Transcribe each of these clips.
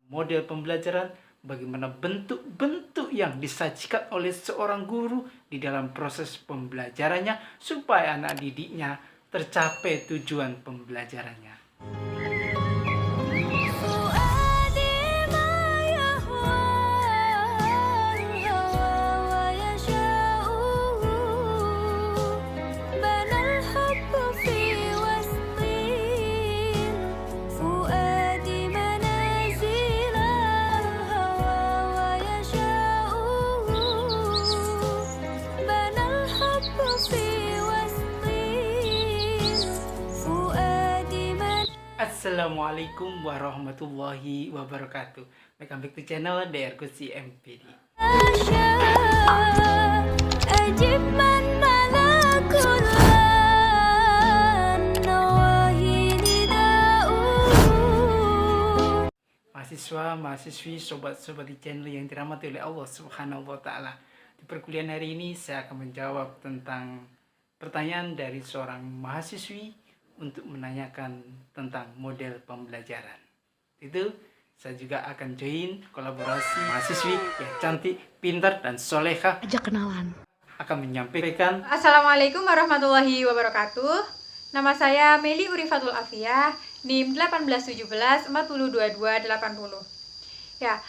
model pembelajaran, bagaimana bentuk-bentuk yang disajikan oleh seorang guru di dalam proses pembelajarannya supaya anak didiknya tercapai tujuan pembelajarannya. Assalamualaikum warahmatullahi wabarakatuh. Welcome back to channel DR Kursi MPD. Mahasiswa, mahasiswi, sobat-sobat di channel yang dirahmati oleh Allah Subhanahu wa Ta'ala. Di perkuliahan hari ini saya akan menjawab tentang pertanyaan dari seorang mahasiswi untuk menanyakan tentang model pembelajaran. Itu saya juga akan join kolaborasi mahasiswi yang cantik, pintar, dan soleha. Ajak kenalan. Akan menyampaikan. Assalamualaikum warahmatullahi wabarakatuh. Nama saya Meli Urifatul Afiyah, NIM 1817-402280. Ya,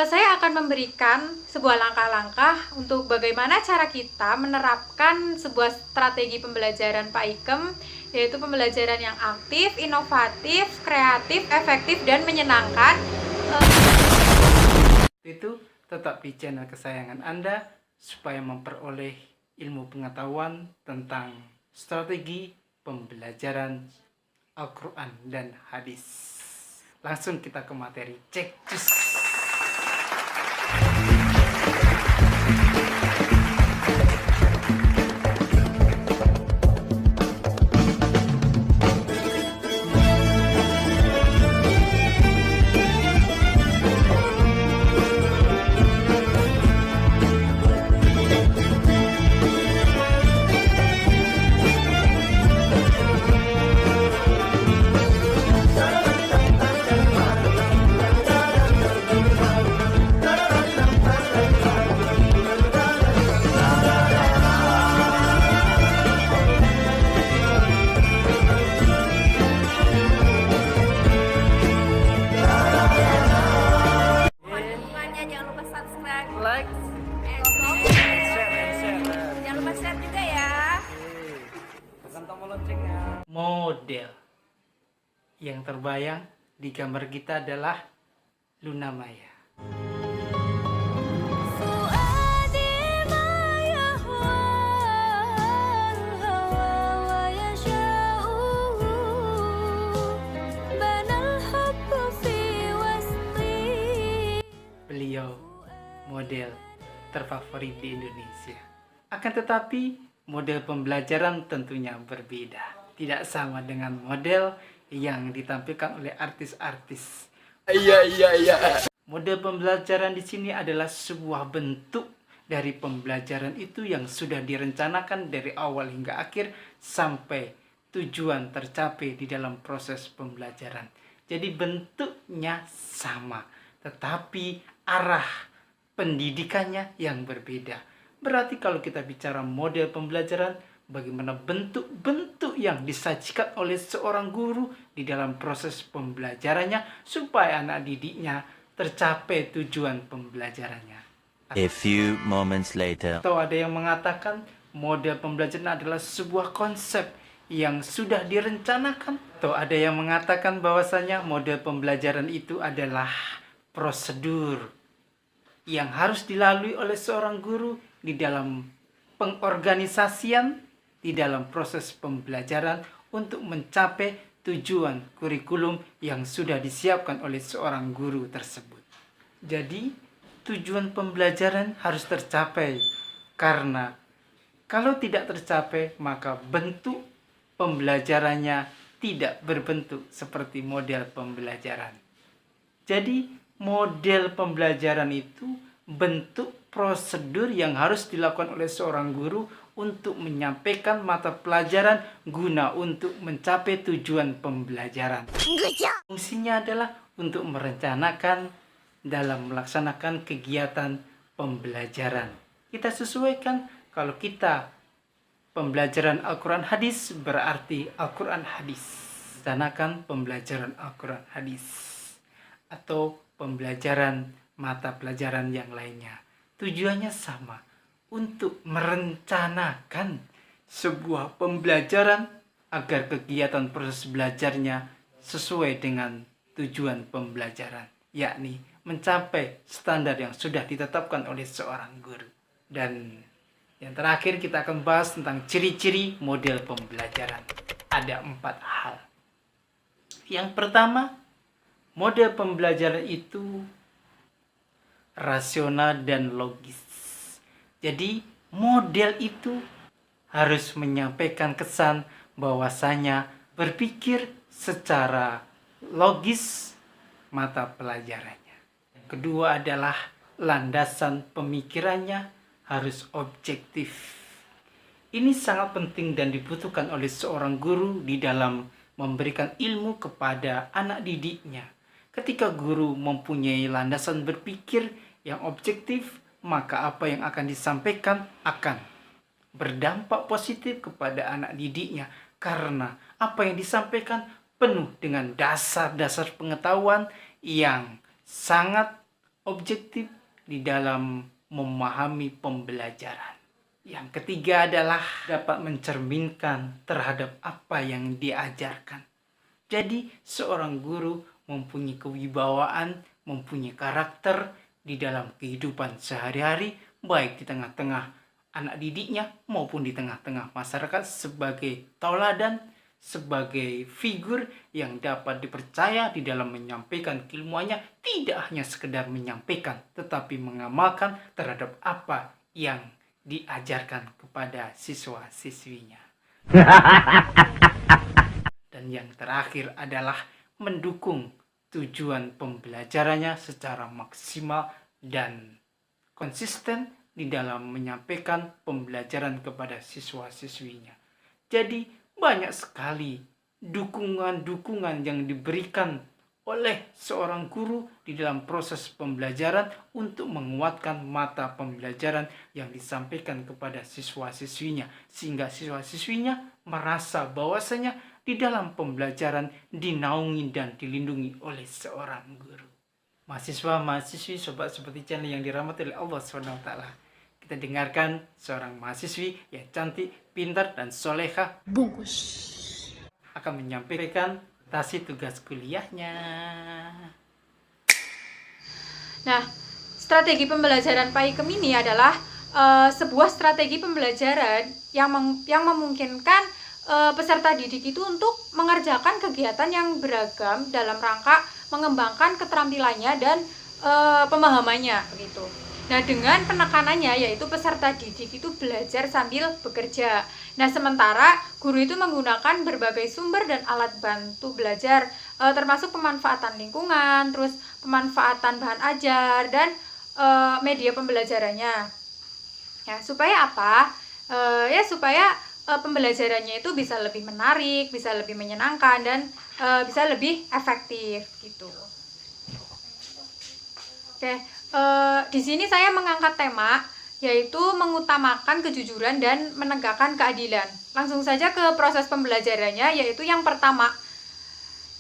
saya akan memberikan sebuah langkah-langkah untuk bagaimana cara kita menerapkan sebuah strategi pembelajaran Pak Ikem, yaitu pembelajaran yang aktif, inovatif, kreatif, efektif, dan menyenangkan. Itu tetap di channel kesayangan Anda supaya memperoleh ilmu pengetahuan tentang strategi pembelajaran Al-Quran dan hadis. Langsung kita ke materi. Cek cus. Like, Jangan lupa share juga ya. tekan tombol loncengnya. Model yang terbayang di gambar kita adalah Luna Maya. Beliau model terfavorit di Indonesia. Akan tetapi model pembelajaran tentunya berbeda. Tidak sama dengan model yang ditampilkan oleh artis-artis. Iya. Model pembelajaran di sini adalah sebuah bentuk dari pembelajaran itu yang sudah direncanakan dari awal hingga akhir sampai tujuan tercapai di dalam proses pembelajaran. Jadi bentuknya sama, tetapi arah pendidikannya yang berbeda. Berarti kalau kita bicara model pembelajaran, bagaimana bentuk-bentuk yang disajikan oleh seorang guru di dalam proses pembelajarannya supaya anak didiknya tercapai tujuan pembelajarannya. A few moments later. Atau ada yang mengatakan model pembelajaran adalah sebuah konsep yang sudah direncanakan. Atau ada yang mengatakan bahwasanya model pembelajaran itu adalah prosedur yang harus dilalui oleh seorang guru di dalam pengorganisasian, di dalam proses pembelajaran untuk mencapai tujuan kurikulum yang sudah disiapkan oleh seorang guru tersebut. Jadi, tujuan pembelajaran harus tercapai karena kalau tidak tercapai maka bentuk pembelajarannya tidak berbentuk seperti model pembelajaran. Jadi, model pembelajaran itu bentuk prosedur yang harus dilakukan oleh seorang guru untuk menyampaikan mata pelajaran guna untuk mencapai tujuan pembelajaran. Fungsinya adalah untuk merencanakan dalam melaksanakan kegiatan pembelajaran. Kita sesuaikan, kalau kita pembelajaran Al-Quran hadis berarti Al-Quran hadis. Rencanakan pembelajaran Al-Quran hadis atau pembelajaran mata pelajaran yang lainnya. Tujuannya sama, untuk merencanakan sebuah pembelajaran agar kegiatan proses belajarnya sesuai dengan tujuan pembelajaran, yakni mencapai standar yang sudah ditetapkan oleh seorang guru. Dan yang terakhir kita akan bahas tentang ciri-ciri model pembelajaran. Ada 4 hal. Yang pertama, model pembelajaran itu rasional dan logis. Jadi model itu harus menyampaikan kesan bahwasanya berpikir secara logis mata pelajarannya. Yang kedua adalah landasan pemikirannya harus objektif. Ini sangat penting dan dibutuhkan oleh seorang guru di dalam memberikan ilmu kepada anak didiknya. Ketika guru mempunyai landasan berpikir yang objektif, maka apa yang akan disampaikan akan berdampak positif kepada anak didiknya. Karena apa yang disampaikan penuh dengan dasar-dasar pengetahuan yang sangat objektif di dalam memahami pembelajaran. Yang ketiga adalah dapat mencerminkan terhadap apa yang diajarkan. Jadi seorang guru mempunyai kewibawaan, mempunyai karakter di dalam kehidupan sehari-hari, baik di tengah-tengah anak didiknya maupun di tengah-tengah masyarakat, sebagai tauladan, sebagai figur yang dapat dipercaya di dalam menyampaikan keilmuannya, tidak hanya sekedar menyampaikan, tetapi mengamalkan terhadap apa yang diajarkan kepada siswa-siswinya. Dan yang terakhir adalah mendukung tujuan pembelajarannya secara maksimal dan konsisten di dalam menyampaikan pembelajaran kepada siswa-siswinya. Jadi banyak sekali dukungan-dukungan yang diberikan oleh seorang guru di dalam proses pembelajaran untuk menguatkan mata pembelajaran yang disampaikan kepada siswa-siswinya, sehingga siswa-siswinya merasa bahwasanya di dalam pembelajaran dinaungi dan dilindungi oleh seorang guru. Mahasiswa, mahasiswi, sobat seperti channel yang dirahmati oleh Allah SWT. Kita dengarkan seorang mahasiswi yang cantik, pintar, dan soleha Bungkus. akan menyampaikan tugas kuliahnya. Nah, strategi pembelajaran Pak Ikem ini adalah sebuah strategi pembelajaran yang memungkinkan peserta didik itu untuk mengerjakan kegiatan yang beragam dalam rangka mengembangkan keterampilannya dan pemahamannya begitu. Nah, dengan penekanannya yaitu peserta didik itu belajar sambil bekerja. Nah, sementara guru itu menggunakan berbagai sumber dan alat bantu belajar, termasuk pemanfaatan lingkungan, terus pemanfaatan bahan ajar dan media pembelajarannya. Ya, supaya apa? Supaya pembelajarannya itu bisa lebih menarik, bisa lebih menyenangkan, dan bisa lebih efektif gitu. Oke. Di sini saya mengangkat tema yaitu mengutamakan kejujuran dan menegakkan keadilan. Langsung saja ke proses pembelajarannya, yaitu yang pertama,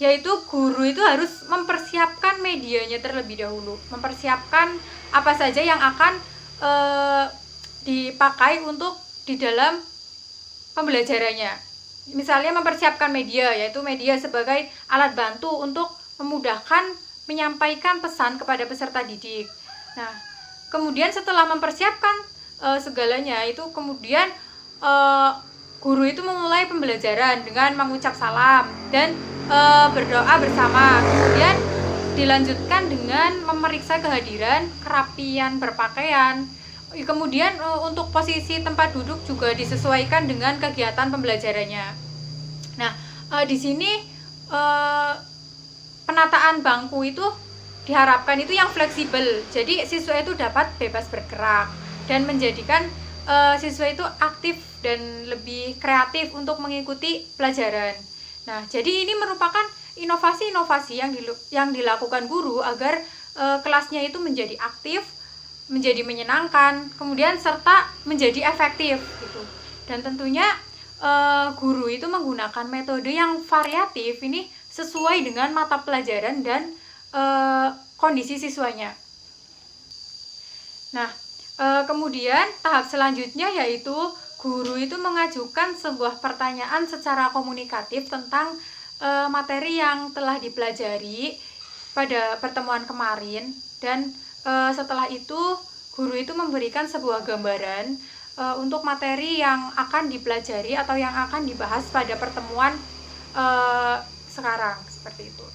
yaitu guru itu harus mempersiapkan medianya terlebih dahulu, mempersiapkan apa saja yang akan dipakai untuk di dalam pembelajarannya. Misalnya mempersiapkan media, yaitu media sebagai alat bantu untuk memudahkan menyampaikan pesan kepada peserta didik. Nah, kemudian setelah mempersiapkan segalanya itu, kemudian guru itu memulai pembelajaran dengan mengucap salam dan berdoa bersama. Kemudian dilanjutkan dengan memeriksa kehadiran, kerapian berpakaian. Kemudian untuk posisi tempat duduk juga disesuaikan dengan kegiatan pembelajarannya. Nah, di sini penataan bangku itu diharapkan itu yang fleksibel, jadi siswa itu dapat bebas bergerak dan menjadikan siswa itu aktif dan lebih kreatif untuk mengikuti pelajaran. Nah, jadi ini merupakan inovasi-inovasi yang dilakukan guru agar kelasnya itu menjadi aktif, menjadi menyenangkan, kemudian serta menjadi efektif gitu. Dan tentunya guru itu menggunakan metode yang variatif ini sesuai dengan mata pelajaran dan kondisi siswanya. Nah, kemudian tahap selanjutnya yaitu guru itu mengajukan sebuah pertanyaan secara komunikatif tentang materi yang telah dipelajari pada pertemuan kemarin, dan setelah itu guru itu memberikan sebuah gambaran untuk materi yang akan dipelajari atau yang akan dibahas pada pertemuan sekarang, seperti itu.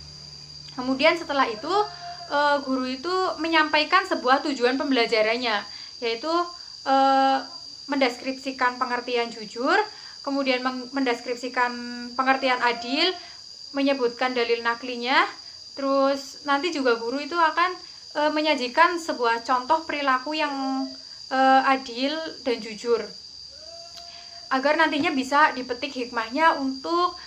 Kemudian setelah itu guru itu menyampaikan sebuah tujuan pembelajarannya, yaitu mendeskripsikan pengertian jujur, kemudian mendeskripsikan pengertian adil, menyebutkan dalil naklinya, terus nanti juga guru itu akan menyajikan sebuah contoh perilaku yang adil dan jujur, agar nantinya bisa dipetik hikmahnya untuk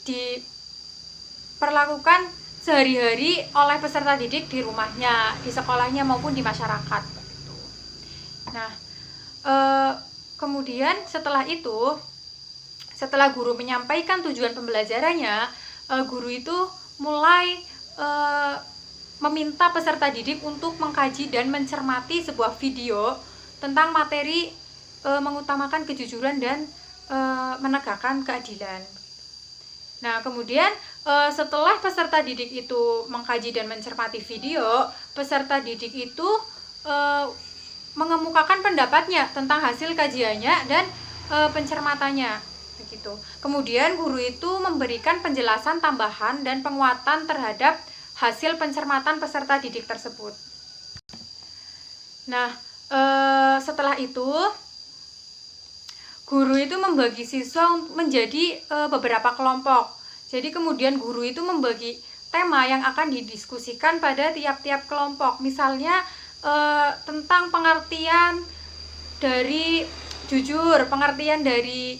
diperlakukan sehari-hari oleh peserta didik di rumahnya, di sekolahnya maupun di masyarakat. Nah, kemudian setelah itu, setelah guru menyampaikan tujuan pembelajarannya, guru itu mulai meminta peserta didik untuk mengkaji dan mencermati sebuah video tentang materi mengutamakan kejujuran dan menegakkan keadilan. Nah, kemudian setelah peserta didik itu mengkaji dan mencermati video, peserta didik itu mengemukakan pendapatnya tentang hasil kajiannya dan pencermatannya, begitu. Kemudian guru itu memberikan penjelasan tambahan dan penguatan terhadap hasil pencermatan peserta didik tersebut. Nah, setelah itu guru itu membagi siswa menjadi beberapa kelompok. Jadi kemudian guru itu membagi tema yang akan didiskusikan pada tiap-tiap kelompok. Misalnya tentang pengertian dari jujur, pengertian dari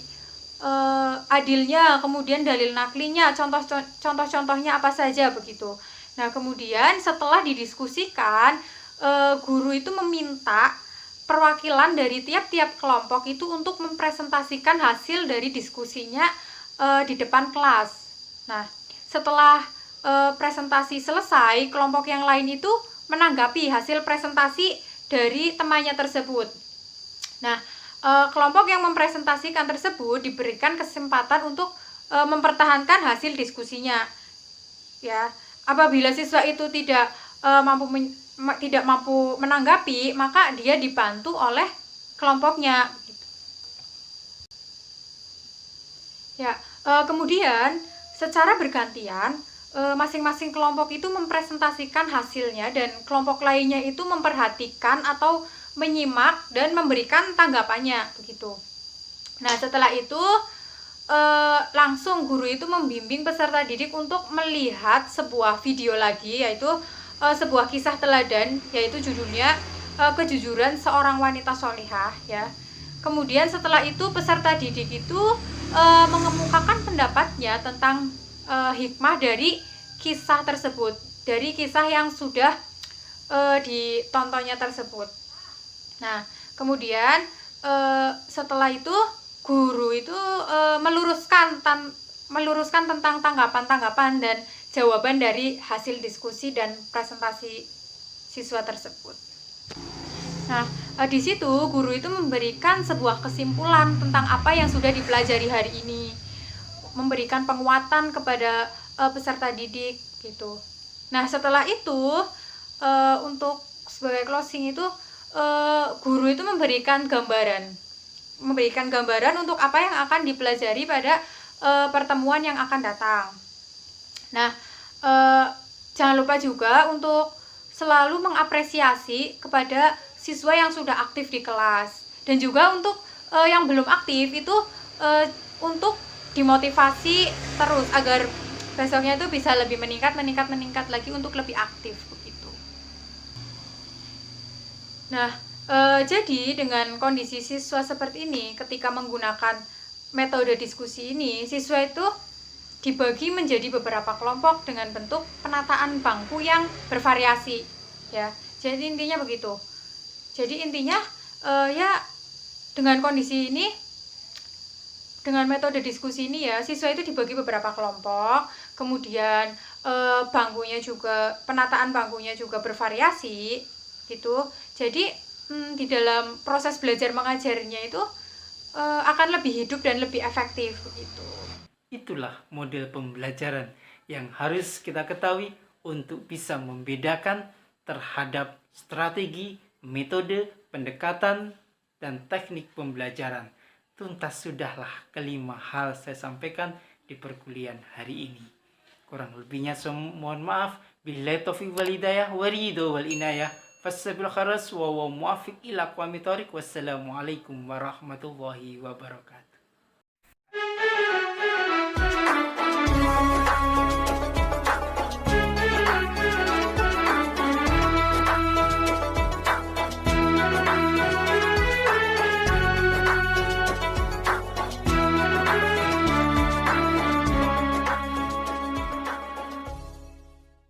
adilnya, kemudian dalil naklinya, contoh-contohnya apa saja, begitu. Nah, kemudian setelah didiskusikan, guru itu meminta perwakilan dari tiap-tiap kelompok itu untuk mempresentasikan hasil dari diskusinya di depan kelas. Nah, setelah presentasi selesai, kelompok yang lain itu menanggapi hasil presentasi dari temannya tersebut. Nah, kelompok yang mempresentasikan tersebut diberikan kesempatan untuk mempertahankan hasil diskusinya. Ya, apabila siswa itu tidak mampu menanggapi, maka dia dibantu oleh kelompoknya. Ya, kemudian secara bergantian masing-masing kelompok itu mempresentasikan hasilnya dan kelompok lainnya itu memperhatikan atau menyimak dan memberikan tanggapannya, begitu. Nah, setelah itu langsung guru itu membimbing peserta didik untuk melihat sebuah video lagi, yaitu sebuah kisah teladan, yaitu judulnya Kejujuran Seorang Wanita Sholihah, ya. Kemudian setelah itu peserta didik itu mengemukakan pendapatnya tentang hikmah dari kisah tersebut, dari kisah yang sudah ditontonnya tersebut. Nah, kemudian setelah itu guru itu meluruskan tentang tanggapan-tanggapan dan jawaban dari hasil diskusi dan presentasi siswa tersebut. Nah, di situ guru itu memberikan sebuah kesimpulan tentang apa yang sudah dipelajari hari ini, memberikan penguatan kepada peserta didik, gitu. Nah, setelah itu untuk sebagai closing itu guru itu memberikan gambaran untuk apa yang akan dipelajari pada pertemuan yang akan datang. Nah, jangan lupa juga untuk selalu mengapresiasi kepada siswa yang sudah aktif di kelas, dan juga untuk yang belum aktif itu untuk dimotivasi terus agar besoknya itu bisa lebih meningkat lagi untuk lebih aktif, begitu. Nah, Jadi dengan kondisi siswa seperti ini, ketika menggunakan metode diskusi ini, siswa itu dibagi menjadi beberapa kelompok dengan bentuk penataan bangku yang bervariasi, ya. Jadi intinya begitu. Jadi intinya ya dengan kondisi ini, dengan metode diskusi ini ya, siswa itu dibagi beberapa kelompok, kemudian bangkunya juga, penataan bangkunya juga bervariasi, gitu. Jadi di dalam proses belajar mengajarnya itu akan lebih hidup dan lebih efektif, gitu. Itulah model pembelajaran yang harus kita ketahui untuk bisa membedakan terhadap strategi, metode, pendekatan, dan teknik pembelajaran. Tuntas sudahlah kelima hal saya sampaikan di perkuliahan hari ini. Kurang lebihnya mohon maaf. Billahi taufiq wal hidayah wa ridho wal inayah. Fassabil kharas wa muwafiq ila aqwamit thoriq. Wassalamualaikum warahmatullahi wabarakatuh.